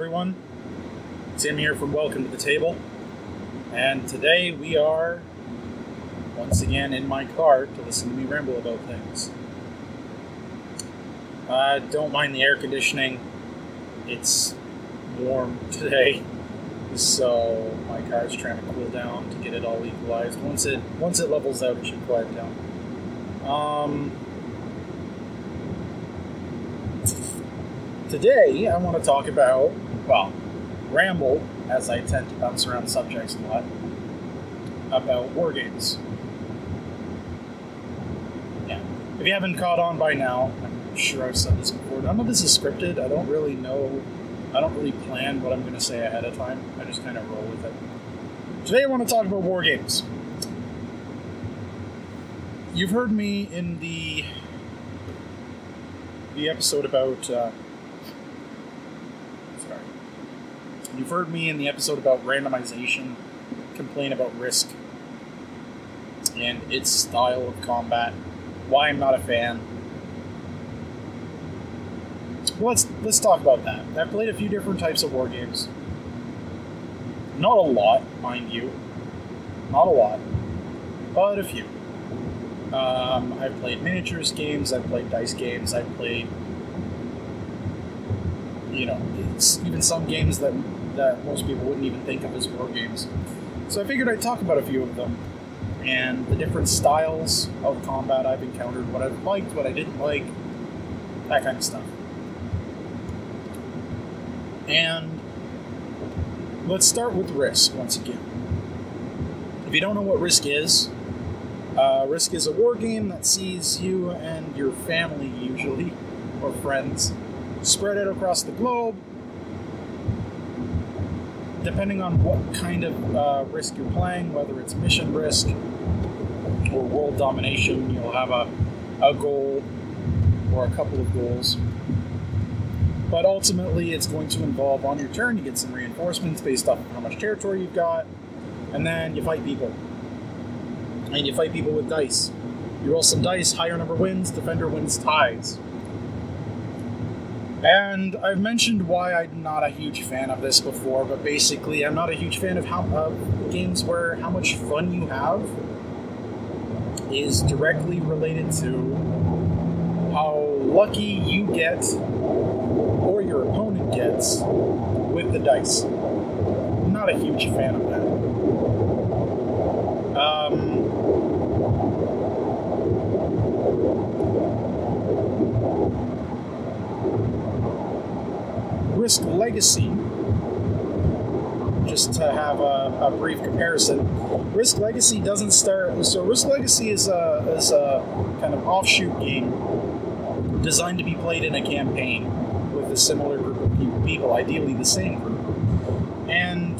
everyone. Tim here from Welcome to the Table. And today we are once again in my car to listen to me ramble about things. Don't mind the air conditioning. It's warm today, so my car's trying to cool down to get it all equalized. Once it levels out, it should quiet down. Today I want to talk about, ramble, as I tend to bounce around subjects a lot, about war games. Yeah. If you haven't caught on by now, I'm sure I've said this before, none of this is scripted. I don't really plan what I'm going to say ahead of time. I just kind of roll with it. Today I want to talk about war games. You've heard me in the episode about... You've heard me in the episode about randomization complain about Risk and its style of combat, why I'm not a fan. Let's talk about that. I've played a few different types of war games. Not a lot, mind you. Not a lot, but a few. I've played miniatures games, I've played dice games, I've played, even some games that most people wouldn't even think of as war games. So I figured I'd talk about a few of them, and the different styles of combat I've encountered, what I've liked, what I didn't like, that kind of stuff. And let's start with Risk once again. If you don't know what Risk is a war game that sees you and your family, usually, or friends, spread out across the globe. Depending on what kind of Risk you're playing, whether it's mission Risk or world domination, you'll have a goal or a couple of goals. But ultimately, it's going to involve, on your turn, you get some reinforcements based off of how much territory you've got, and then you fight people. And you fight people with dice. You roll some dice, higher number wins, defender wins ties. And I've mentioned why I'm not a huge fan of this before, but basically I'm not a huge fan of games where how much fun you have is directly related to how lucky you get or your opponent gets with the dice. I'm not a huge fan of that. Risk Legacy, just to have a brief comparison, Risk Legacy doesn't start... So Risk Legacy is a kind of offshoot game designed to be played in a campaign with a similar group of people, ideally the same group. And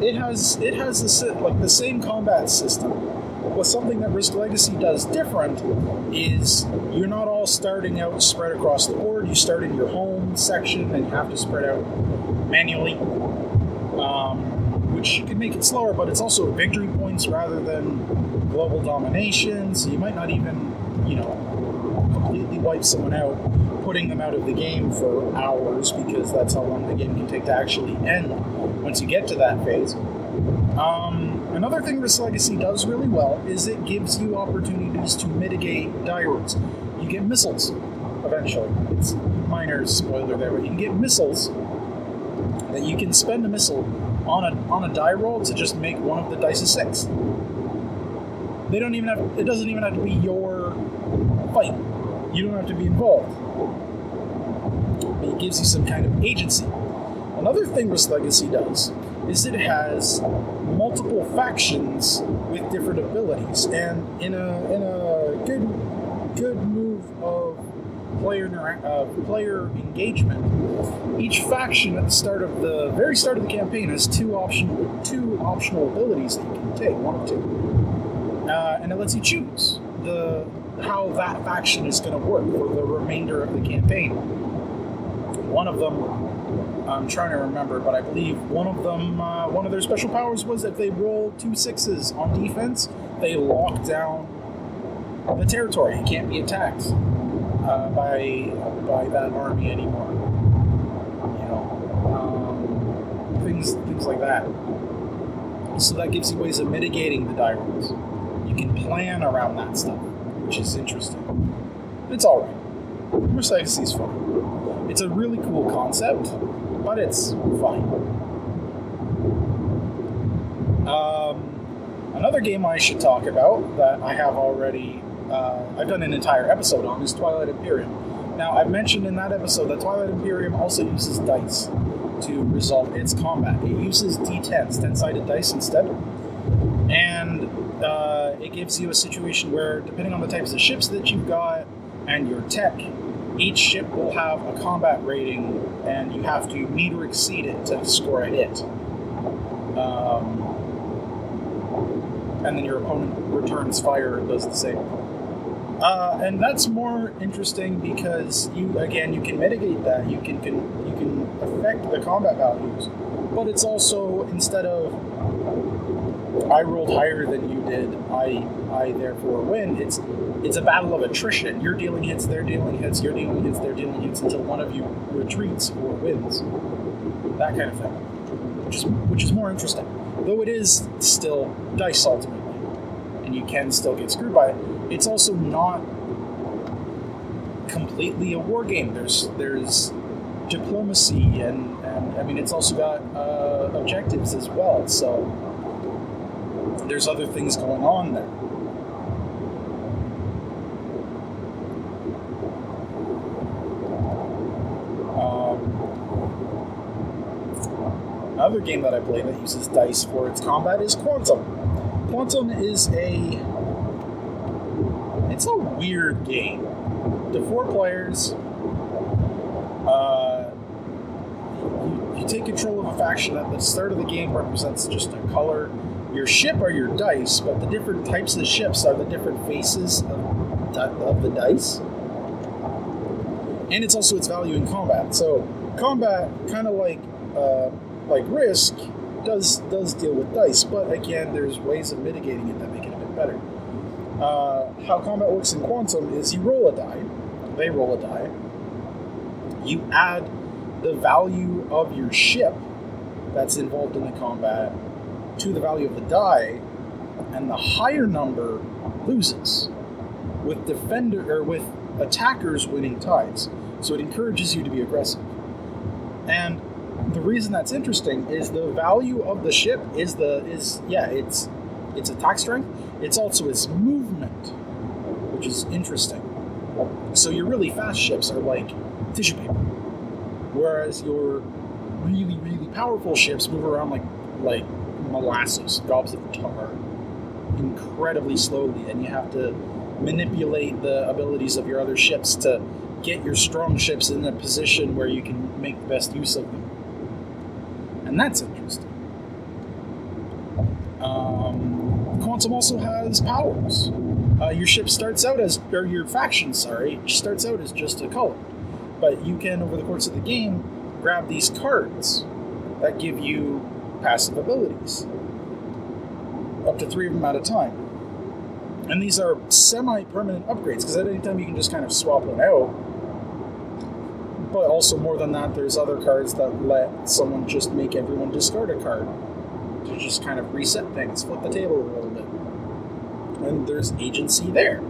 it has the same combat system. But something that Risk Legacy does different is you're not all starting out spread across the board. You start in your home section and you have to spread out manually, which can make it slower, but it's also victory points rather than global domination, so you might not even, completely wipe someone out, putting them out of the game for hours, because that's how long the game can take to actually end once you get to that phase. Another thing Risk Legacy does really well is it gives you opportunities to mitigate die rolls. You get missiles, eventually. It's a minor spoiler there, but you can get missiles that you can spend a missile on a die roll to just make one of the dice a 6. It doesn't even have to be your fight. You don't have to be involved. But it gives you some kind of agency. Another thing Risk Legacy does is it has multiple factions with different abilities, and in a good move of player engagement, each faction at the very start of the campaign has two optional abilities that you can take, one or two, and it lets you choose how that faction is going to work for the remainder of the campaign. One of them, I'm trying to remember, but I believe one of their special powers was if they roll 2 6s on defense, they lock down the territory. It can't be attacked. by that army anymore. Things like that. So that gives you ways of mitigating the die rolls. You can plan around that stuff, which is interesting. It's all right. Merc Legacy is fun. It's a really cool concept, but it's fine. Another game I should talk about that I have already, I've done an entire episode on, is Twilight Imperium. Now, I've mentioned in that episode that Twilight Imperium also uses dice to resolve its combat. It uses D10s, 10-sided dice instead. And it gives you a situation where, depending on the types of ships that you've got and your tech, each ship will have a combat rating, and you have to meet or exceed it to score a hit. And then your opponent returns fire and does the same. And that's more interesting because you can mitigate that. You can affect the combat values, but it's also, instead of I rolled higher than you did, I therefore win. It's a battle of attrition. You're dealing hits, they're dealing hits, you're dealing hits, they're dealing hits, until one of you retreats or wins. That kind of thing, which is more interesting. Though it is still dice ultimately, and you can still get screwed by it. It's also not completely a war game. There's diplomacy and I mean, it's also got objectives as well. So there's other things going on there. Another game that I play that uses dice for its combat is Quantum. Quantum is it's a weird game. To 4 players, you take control of a faction at the start of the game represents just a color. Your ship are your dice, but the different types of ships are the different faces of the dice. And it's also its value in combat. So combat, kind of like Risk, does deal with dice, but again, there's ways of mitigating it that make it a bit better. How combat works in Quantum is you roll a die, they roll a die, you add the value of your ship that's involved in the combat to the value of the die, and the higher number loses, with with attackers winning ties. So it encourages you to be aggressive. And the reason that's interesting is the value of the ship is its attack strength. It's also its movement, which is interesting. So your really fast ships are like tissue paper, whereas your really, really powerful ships move around like molasses, gobs of tar, incredibly slowly, and you have to manipulate the abilities of your other ships to get your strong ships in a position where you can make the best use of them. And that's interesting. Quantum also has powers. Your ship starts out as, or your faction, starts out as just a color. But you can, over the course of the game, grab these cards that give you passive abilities. Up to 3 of them at a time. And these are semi-permanent upgrades, because at any time you can just kind of swap one out. But also, more than that, there's other cards that let someone just make everyone discard a card to just kind of reset things, flip the table a little bit. And there's agency there.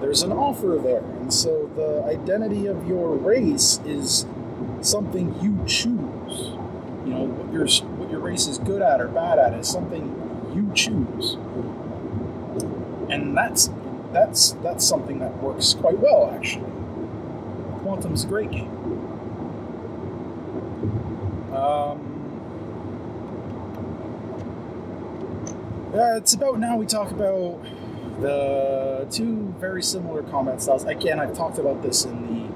There's an offer there. And so the identity of your race is something you choose. You know, what your race is good at or bad at is something you choose. And that's something that works quite well, actually. Quantum's a great game. It's about now we talk about the 2 very similar combat styles. Again, I've talked about this in the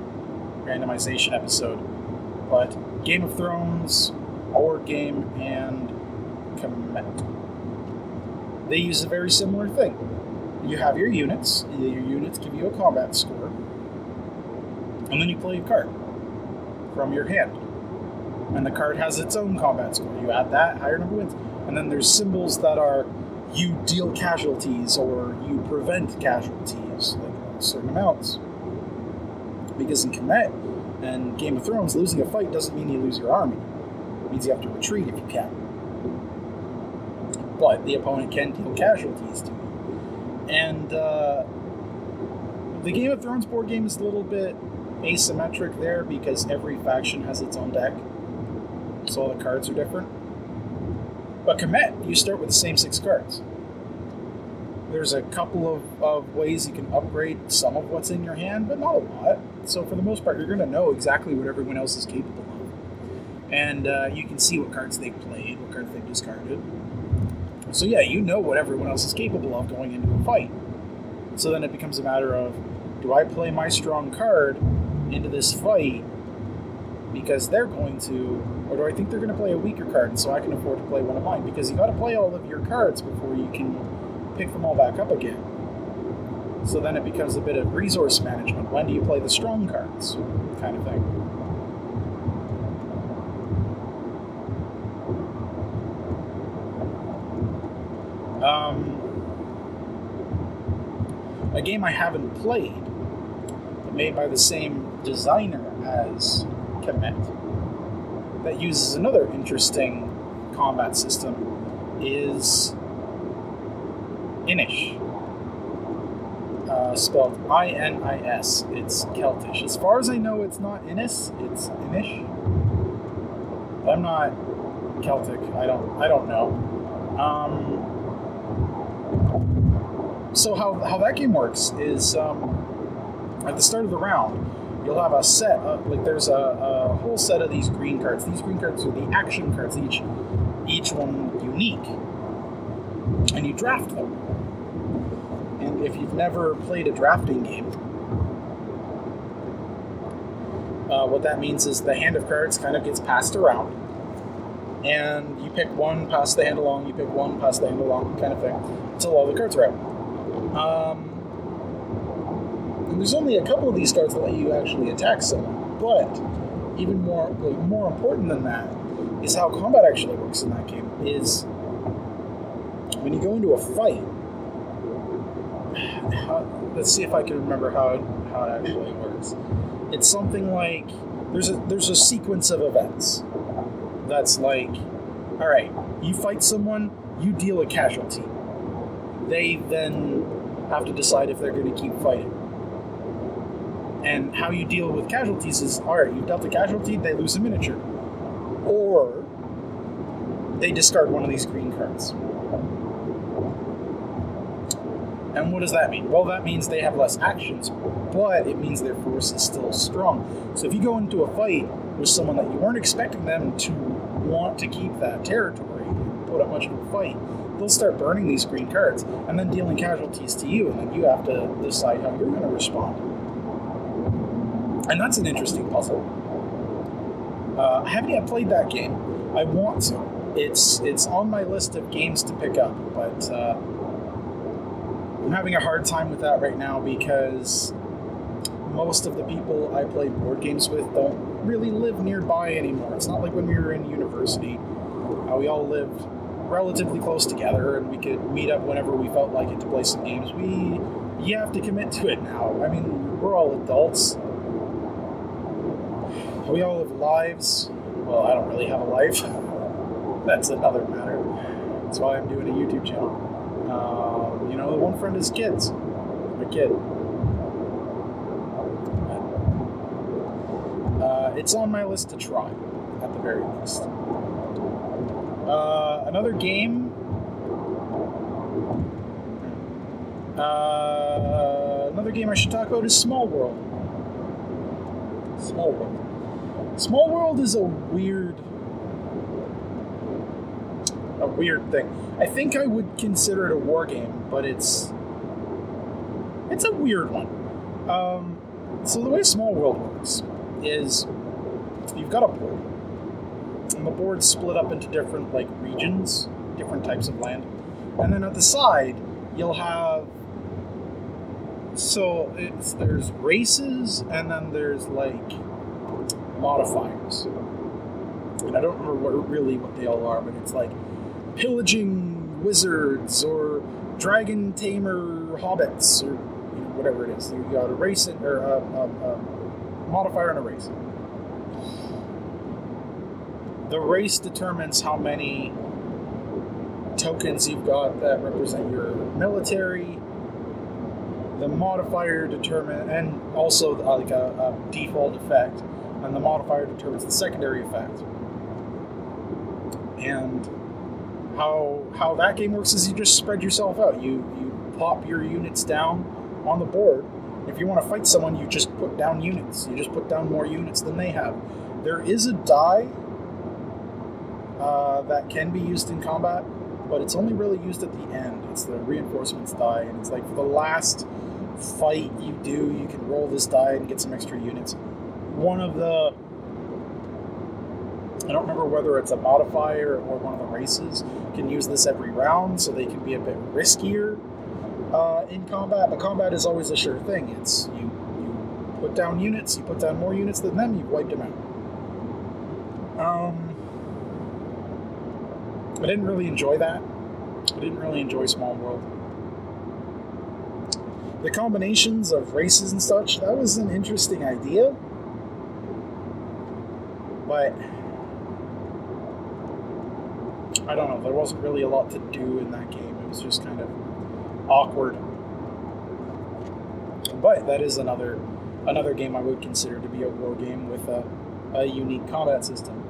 randomization episode, but Game of Thrones, board game, and Kemet. They use a very similar thing. You have your units. Your units give you a combat score. And then you play a card from your hand. And the card has its own combat score. You add that, higher number wins. And then there's symbols that are you deal casualties or you prevent casualties, like certain amounts. Because in Kemet and Game of Thrones, losing a fight doesn't mean you lose your army. It means you have to retreat if you can. But the opponent can deal casualties to you. And the Game of Thrones board game is a little bit asymmetric there because every faction has its own deck. So all the cards are different. But Kemet, you start with the same 6 cards. There's a couple of ways you can upgrade some of what's in your hand, but not a lot. So for the most part, you're going to know exactly what everyone else is capable of. And you can see what cards they've played, what cards they've discarded. So yeah, you know what everyone else is capable of going into a fight. So then it becomes a matter of, do I play my strong card into this fight because they're going to, or do I think they're going to play a weaker card so I can afford to play one of mine? Because you got to play all of your cards before you can pick them all back up again. So then it becomes a bit of resource management. When do you play the strong cards? Kind of thing. A game I haven't played, but made by the same designer as Kemet, that uses another interesting combat system, is Inis. Spelled I-N-I-S. It's Celtish. As far as I know, it's not Innis, it's Inis. I'm not Celtic. I don't know. So how that game works is at the start of the round, you'll have a set of, like, there's a whole set of these green cards. These green cards are the action cards, each one unique, and you draft them. And if you've never played a drafting game, what that means is the hand of cards kind of gets passed around, and you pick one, pass the hand along, you pick one, pass the hand along, kind of thing, until all the cards are out. And there's only a couple of these cards that let you actually attack someone, but even more important than that is how combat actually works in that game. Is when you go into a fight. Let's see if I can remember how it actually works. It's something like there's a sequence of events that's like, all right, you fight someone, you deal a casualty. They then have to decide if they're going to keep fighting. And how you deal with casualties is, all right, you've dealt a casualty, they lose a miniature, or they discard one of these green cards. And what does that mean? Well, that means they have less actions, but it means their force is still strong. So if you go into a fight with someone that you weren't expecting them to want to keep that territory and put up much of a fight, they'll start burning these green cards and then dealing casualties to you, and then you have to decide how you're going to respond. And that's an interesting puzzle. I haven't yet played that game. I want to. It's on my list of games to pick up, but I'm having a hard time with that right now because most of the people I play board games with don't really live nearby anymore. It's not like when we were in university. We all lived relatively close together and we could meet up whenever we felt like it to play some games. You have to commit to it now. I mean, we're all adults. We all have lives. Well, I don't really have a life. That's another matter. That's why I'm doing a YouTube channel. The one friend is kids. I'm a kid. It's on my list to try, at the very least. Another game. Another game I should talk about is Small World. Small World. Small World is a weird thing. I think I would consider it a war game, but it's a weird one. So the way Small World works is you've got a board, and the board's split up into different regions, different types of land, and then at the side you'll have there's races, and then there's modifiers, and I don't remember what they all are, but it's like pillaging wizards or dragon tamer hobbits or whatever it is. You got a race or modifier in a race. The race determines how many tokens you've got that represent your military. The modifier determines, and also like a default effect, and the modifier determines the secondary effect. And how that game works is you just spread yourself out. You pop your units down on the board. If you want to fight someone, you just put down units. You just put down more units than they have. There is a die that can be used in combat, but it's only really used at the end. It's the reinforcements die, and it's like for the last fight you do, you can roll this die and get some extra units. One of the, I don't remember whether it's a modifier or one of the races, can use this every round, so they can be a bit riskier in combat. But combat is always a sure thing. It's you put down units, you put down more units than them, you've wiped them out. I didn't really enjoy that. I didn't really enjoy Small World. The combinations of races and such, that was an interesting idea. But I don't know, there wasn't really a lot to do in that game. It was just kind of awkward. But that is another game I would consider to be a war game with a unique combat system.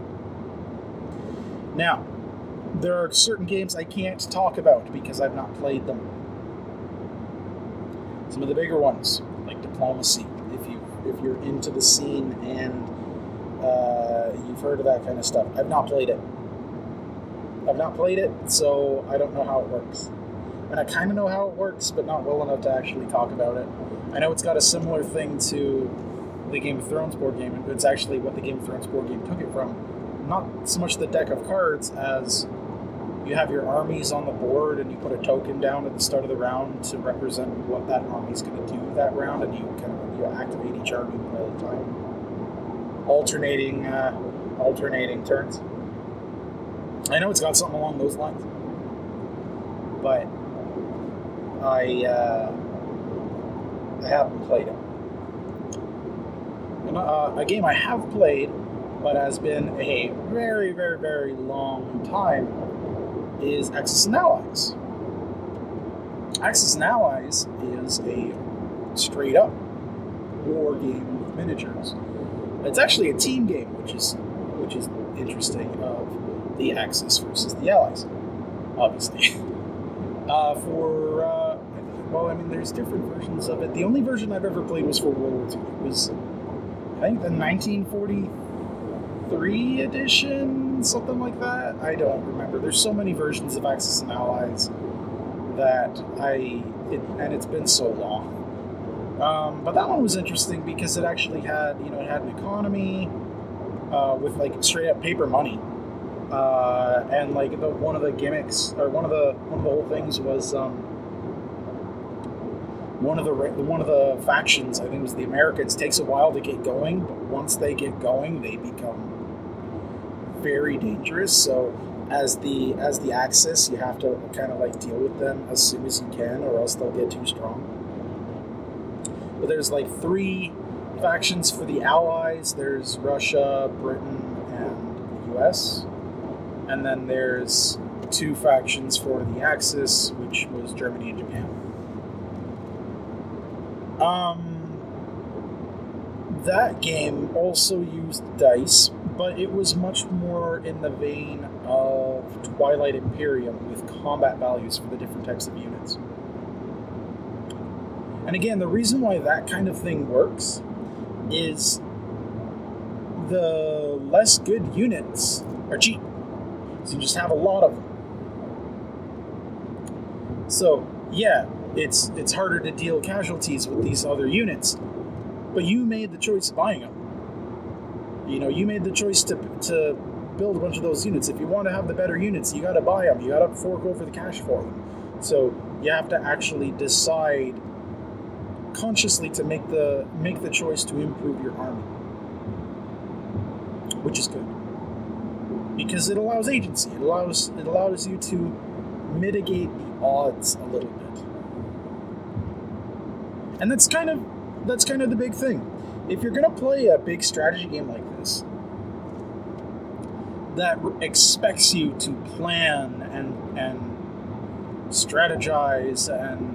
Now, there are certain games I can't talk about because I've not played them. Some of the bigger ones, like Diplomacy, if you're into the scene and you've heard of that kind of stuff. I've not played it, so I don't know how it works. And I kind of know how it works, but not well enough to actually talk about it. I know it's got a similar thing to the Game of Thrones board game, and it's actually what the Game of Thrones board game took it from. Not so much the deck of cards as you have your armies on the board and you put a token down at the start of the round to represent what that army's going to do that round, and you activate each army all the time. Alternating turns. I know it's got something along those lines, but I haven't played it. And, a game I have played, but has been a very, very, very long time, is Axis and Allies. Axis and Allies is a straight-up war game with miniatures. It's actually a team game, which is interesting, of the Axis versus the Allies, obviously. There's different versions of it. The only version I've ever played was for World War II. It was, I think, the 1943 edition, something like that. I don't remember. There's so many versions of Axis and Allies that and it's been so long. But that one was interesting because it actually had, it had an economy with like straight up paper money. And like one of the gimmicks, or one of the whole things was one of the factions, I think it was the Americans, takes a while to get going, but once they get going, they become very dangerous. So as the Axis, you have to kind of like deal with them as soon as you can, or else they'll get too strong. But there's like 3 factions for the Allies. There's Russia, Britain, and the US. And then there's 2 factions for the Axis, which was Germany and Japan. That game also used dice, but it was much more in the vein of Twilight Imperium with combat values for the different types of units. And again, the reason why that kind of thing works is the less good units are cheap. So you just have a lot of them. So, yeah, it's harder to deal casualties with these other units, but you made the choice of buying them. You made the choice to build a bunch of those units. If you want to have the better units, you got to buy them. You got to fork over the cash for them. So you have to actually decide consciously to make the choice to improve your army, which is good because it allows agency. It allows you to mitigate the odds a little bit, and that's kind of the big thing. if you're going to play a big strategy game like this that expects you to plan and strategize and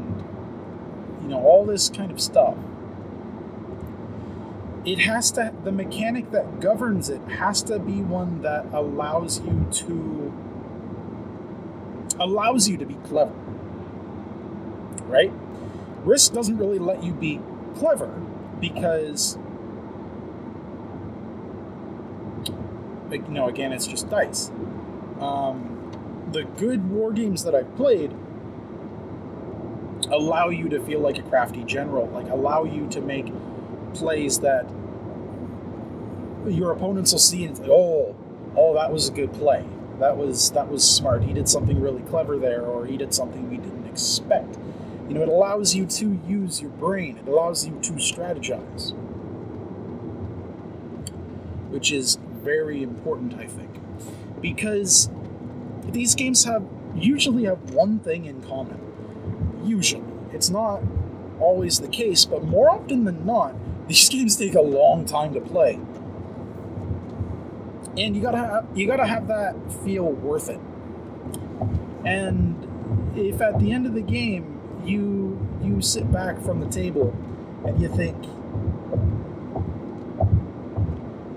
all this kind of stuff, it has to, the mechanic that governs it has to be one that allows you to be clever, right? Risk doesn't really let you be clever because, again, it's just dice. The good war games that I've played allow you to feel like a crafty general, like allow you to make plays that your opponents will see and it's like, oh, that was a good play. That was smart. He did something really clever there, or he did something we didn't expect. It allows you to use your brain. It allows you to strategize, which is very important, I think, because these games usually have one thing in common. Usually. It's not always the case, but more often than not, these games take a long time to play. And you gotta have that feel worth it. And if at the end of the game you sit back from the table and you think,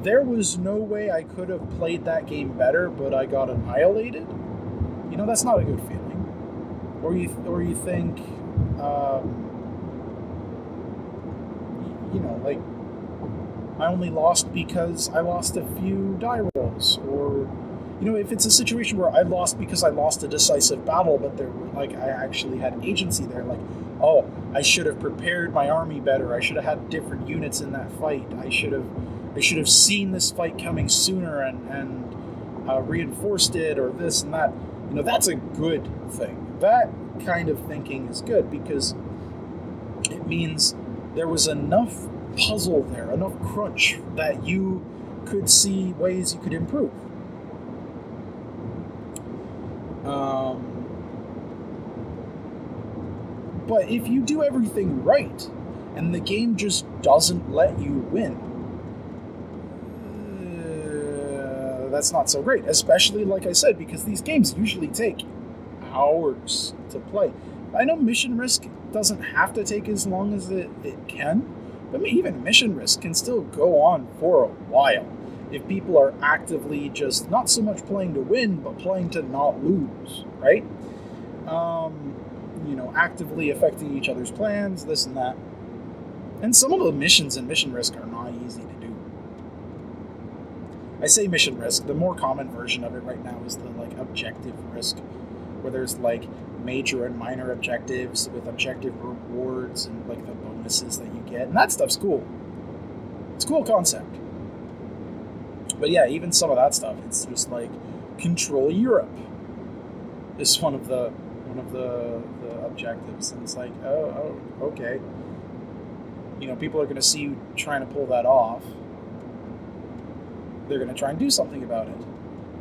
there was no way I could have played that game better, but I got annihilated, that's not a good feeling. Or you think, like, I only lost because I lost a few die rolls, or if it's a situation where I lost because I lost a decisive battle, but I actually had agency there, like, oh, I should have prepared my army better, I should have had different units in that fight, I should have seen this fight coming sooner and reinforced it, or this and that. That's a good thing. That kind of thinking is good because it means there was enough puzzle there, enough crunch that you could see ways you could improve. But if you do everything right and the game just doesn't let you win, that's not so great, especially, like I said, because these games usually take hours to play. I know Mission Risk doesn't have to take as long as it can, but even Mission Risk can still go on for a while if people are actively just not so much playing to win, but playing to not lose, right? Actively affecting each other's plans, this and that. And some of the missions in Mission Risk are not easy to do. I say Mission Risk, the more common version of it right now is the objective risk, where there's major and minor objectives with objective rewards and the bonuses that you get, and that stuff's cool. It's a cool concept. But yeah, even some of that stuff, it's just control Europe is one of the objectives, and it's oh, okay. People are going to see you trying to pull that off. They're going to try and do something about it.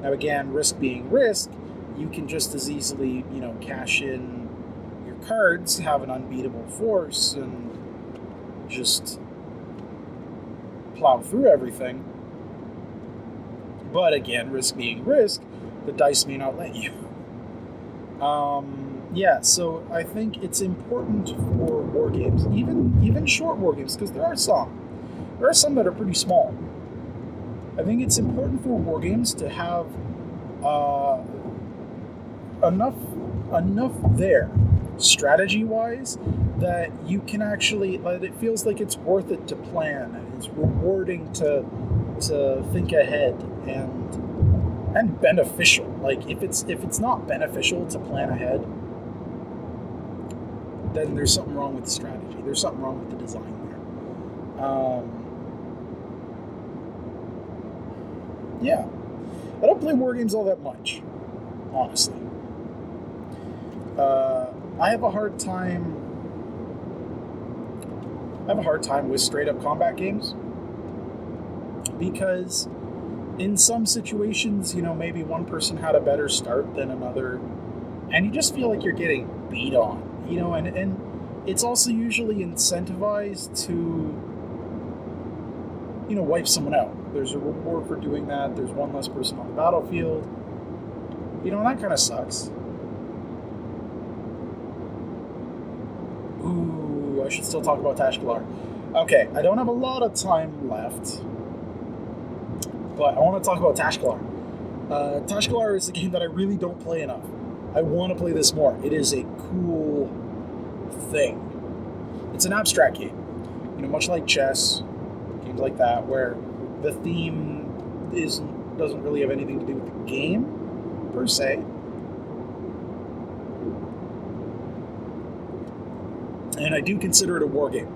Now again, risk being risk, you can just as easily, cash in your cards, have an unbeatable force, and just plow through everything. But again, risk being risk, the dice may not let you. Yeah, so I think it's important for war games, even short war games, because there are some that are pretty small. I think it's important for war games to have enough there, strategy-wise, that you can actually, it feels like it's worth it to plan, and it's rewarding to think ahead, and beneficial. If it's not beneficial to plan ahead, then there's something wrong with the strategy. There's something wrong with the design there. Yeah. I don't play war games all that much, honestly. I have a hard time with straight-up combat games, because in some situations, maybe one person had a better start than another, and you just feel like you're getting beat on, and it's also usually incentivized to wipe someone out. There's a reward for doing that. There's one less person on the battlefield. That kind of sucks. Ooh, I should still talk about Tashkalar. Okay, I don't have a lot of time left, but I want to talk about Tashkalar. Tashkalar is a game that I really don't play enough. I want to play this more. It is a cool thing. It's an abstract game, much like chess, games like that, where the theme doesn't really have anything to do with the game per se. And I do consider it a war game.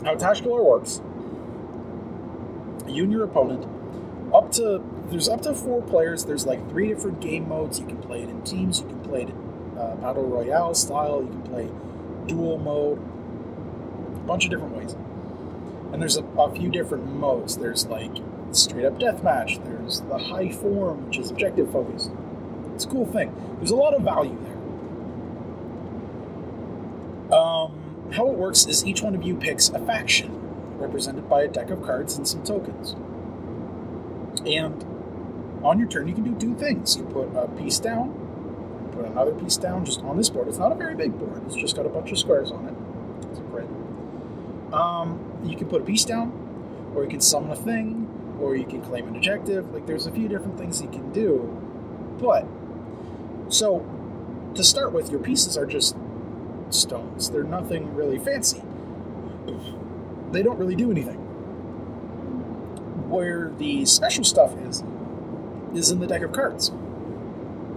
How Tashkalar works: you and your opponent, there's up to 4 players. There's like 3 different game modes. You can play it in teams. You can play it in battle royale style. You can play duel mode. A bunch of different ways. And there's a few different modes. There's like straight up deathmatch. There's the high form, which is objective focused. It's a cool thing. There's a lot of value there. How it works is each one of you picks a faction, represented by a deck of cards and some tokens. And on your turn, you can do 2 things. You put a piece down, put another piece down just on this board. It's not a very big board. It's just got a bunch of squares on it. It's a grid. You can put a piece down, or you can summon a thing, or you can claim an objective. Like, there's a few different things you can do. But, so, to start with, your pieces are just stones. They're nothing really fancy. They don't really do anything. Where the special stuff is in the deck of cards.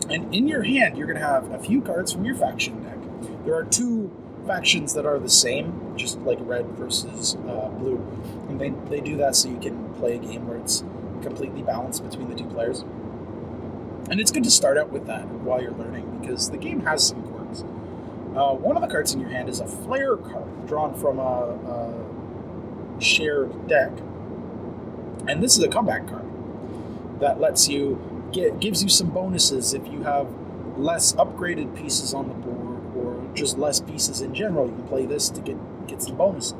And in your hand, you're going to have a few cards from your faction deck. There are 2 factions that are the same, just like red versus blue. And they do that so you can play a game where it's completely balanced between the 2 players. And it's good to start out with that while you're learning, because the game has some quirks. One of the cards in your hand is a flare card drawn from a shared deck. And this is a comeback card that lets you gives you some bonuses if you have less upgraded pieces on the board, or just less pieces in general. You can play this to get some bonuses.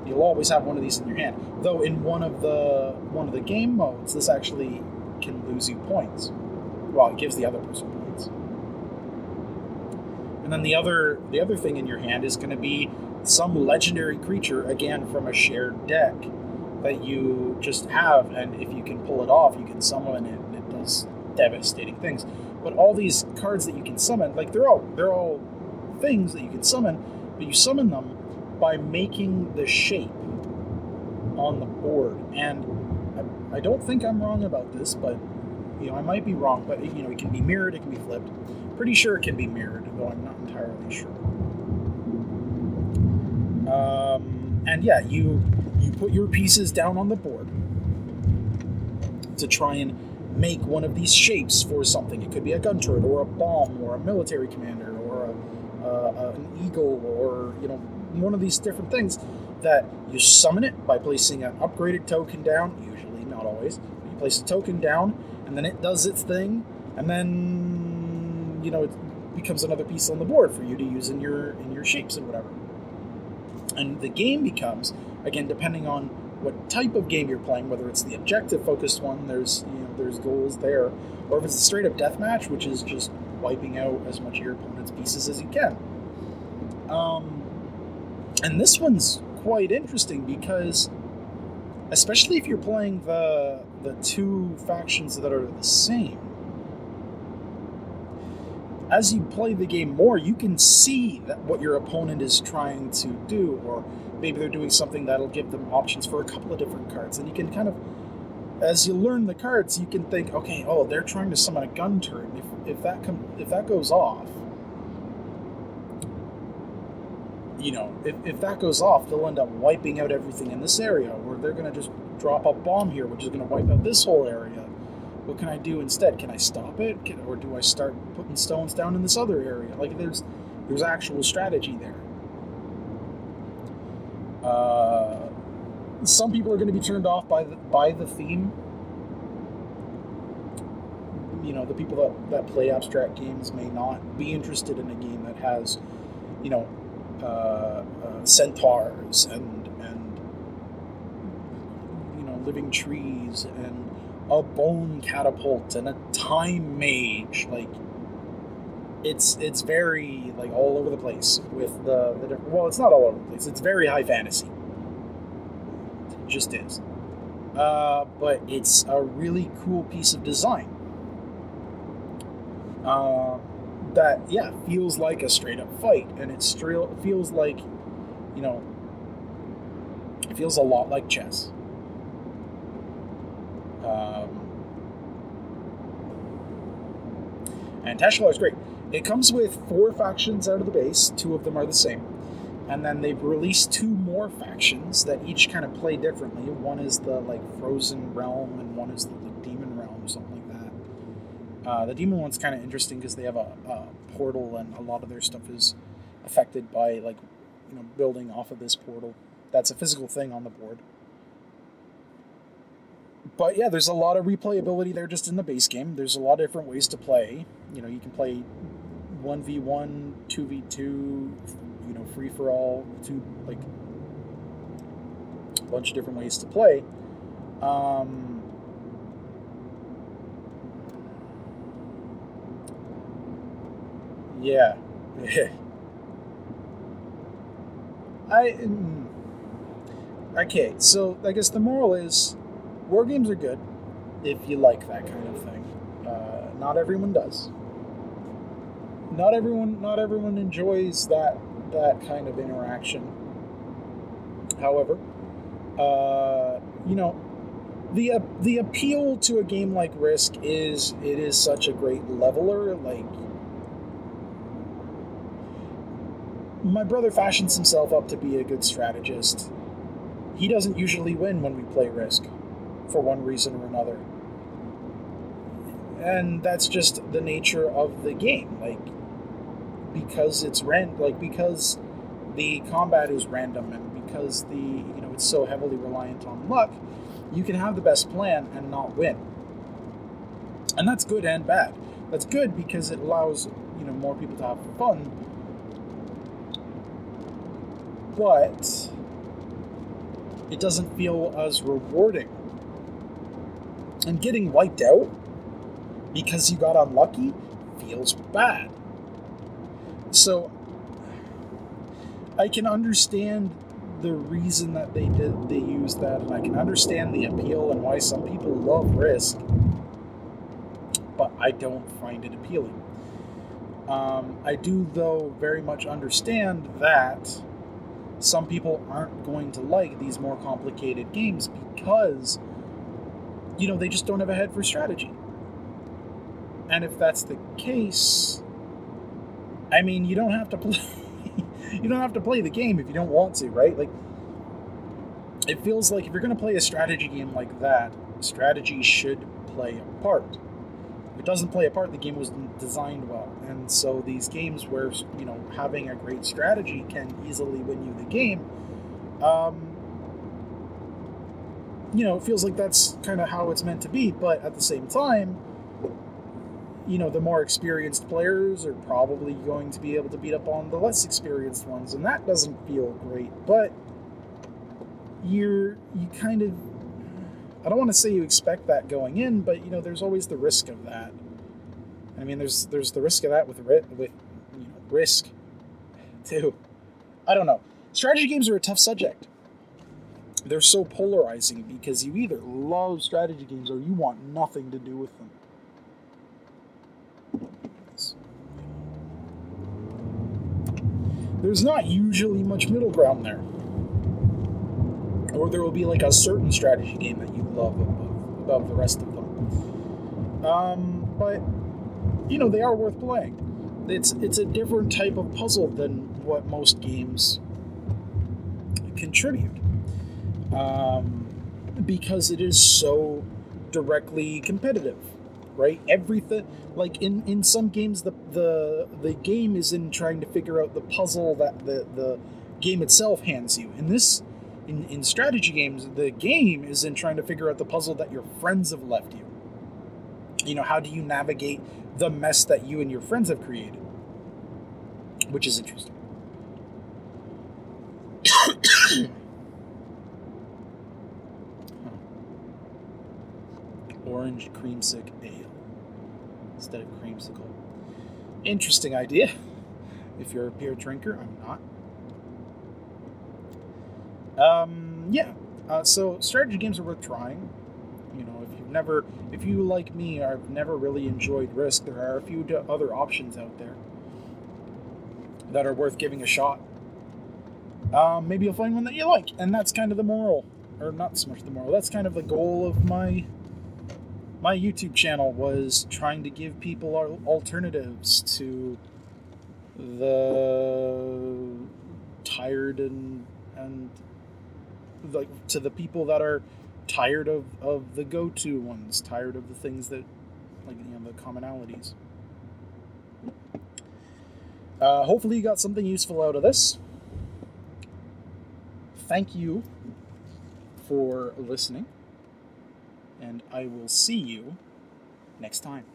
You'll always have one of these in your hand. Though in one of the game modes, this actually can lose you points. Well, it gives the other person points. And then the other thing in your hand is going to be some legendary creature, again from a shared deck, that you just have, and if you can pull it off, you can summon it, and it does devastating things. But all these cards that you can summon, like they're all things that you can summon, but you summon them by making the shape on the board. And I don't think I'm wrong about this, but I might be wrong. But it can be mirrored, it can be flipped. Pretty sure it can be mirrored, though I'm not entirely sure. And yeah, you put your pieces down on the board to try and make one of these shapes for something. It could be a gun turret, or a bomb, or a military commander, or an eagle, or one of these different things that you summon it by placing an upgraded token down. Usually, not always. You place a token down, and then it does its thing, and then it becomes another piece on the board for you to use in your shapes and whatever. And the game becomes, again, depending on what type of game you're playing, whether it's the objective-focused one, there's goals there, or if it's a straight-up deathmatch, which is just wiping out as much of your opponent's pieces as you can. And this one's quite interesting because, especially if you're playing the 2 factions that are the same, as you play the game more, you can see what your opponent is trying to do, or maybe they're doing something that'll give them options for a couple of different cards. And you can kind of, as you learn the cards, you can think, okay, they're trying to summon a gun turret. If that goes off, if that goes off, they'll end up wiping out everything in this area, or they're going to just drop a bomb here, which is going to wipe out this whole area. What can I do instead? Can I stop it? Or do I start putting stones down in this other area? Like, there's actual strategy there. Some people are going to be turned off by the theme. The people that play abstract games may not be interested in a game that has, centaurs and living trees and a bone catapult and a time mage. Like, it's very, like, all over the place with the well, it's not all over the place. It's very high fantasy. It just is. But it's a really cool piece of design. That, yeah, feels like a straight up fight, and it feels like, you know, it feels a lot like chess. And Tashkar is great. It comes with 4 factions out of the base. 2 of them are the same. And then they've released 2 more factions that each kind of play differently. One is the, like, Frozen Realm, and one is the Demon Realm, or something like that. The Demon one's kind of interesting because they have a portal, and a lot of their stuff is affected by, like, you know, building off of this portal. That's a physical thing on the board. But yeah, there's a lot of replayability there just in the base game. There's a lot of different ways to play. You know, you can play 1v1, 2v2, you know, free for all, like, a bunch of different ways to play. Yeah. Okay, so I guess the moral is, war games are good if you like that kind of thing. Not everyone does. Not everyone enjoys that kind of interaction. However, you know, the appeal to a game like Risk is it is such a great leveler. Like, my brother fashions himself up to be a good strategist. He doesn't usually win when we play Risk, for one reason or another. And that's just the nature of the game. Like, because it's because the combat is random, and because it's so heavily reliant on luck, you can have the best plan and not win. And that's good and bad. That's good because it allows, more people to have fun. But it doesn't feel as rewarding. And getting wiped out because you got unlucky feels bad. So I can understand the reason that they used that, and I can understand the appeal and why some people love Risk, but I don't find it appealing. I do, though, very much understand that some people aren't going to like these more complicated games because, they just don't have a head for strategy. And if that's the case, I mean, you don't have to play. You don't have to play the game if you don't want to, right? Like, it feels like if you're going to play a strategy game like that, strategy should play a part. If it doesn't play a part, the game was designed well. And so these games where, having a great strategy can easily win you the game, it feels like that's kind of how it's meant to be. But at the same time, the more experienced players are probably going to be able to beat up on the less experienced ones, and that doesn't feel great. But you kind of, I don't want to say you expect that going in, but there's always the risk of that. I mean, there's the risk of that with Risk too. I don't know. Strategy games are a tough subject. They're so polarizing because you either love strategy games or you want nothing to do with them. There's not usually much middle ground there. Or there will be like a certain strategy game that you love above the rest of them. But, they are worth playing. It's a different type of puzzle than what most games contribute. Because it is so directly competitive. Right? Everything, like in some games, the game is in trying to figure out the puzzle that the game itself hands you. In strategy games, the game is in trying to figure out the puzzle that your friends have left you. How do you navigate the mess that you and your friends have created? Which is interesting. orange creamsicle ale instead of creamsicle. Interesting idea. If you're a beer drinker, I'm not. So strategy games are worth trying. You know, if you like me, I've never really enjoyed Risk, there are a few other options out there that are worth giving a shot. Maybe you'll find one that you like, and that's kind of the moral, or not so much the moral. That's kind of the goal of my YouTube channel, was trying to give people alternatives to the tired and like to the people that are tired of the go-to ones, tired of the things that, like, you know, the commonalities. Hopefully you got something useful out of this. Thank you for listening, and I will see you next time.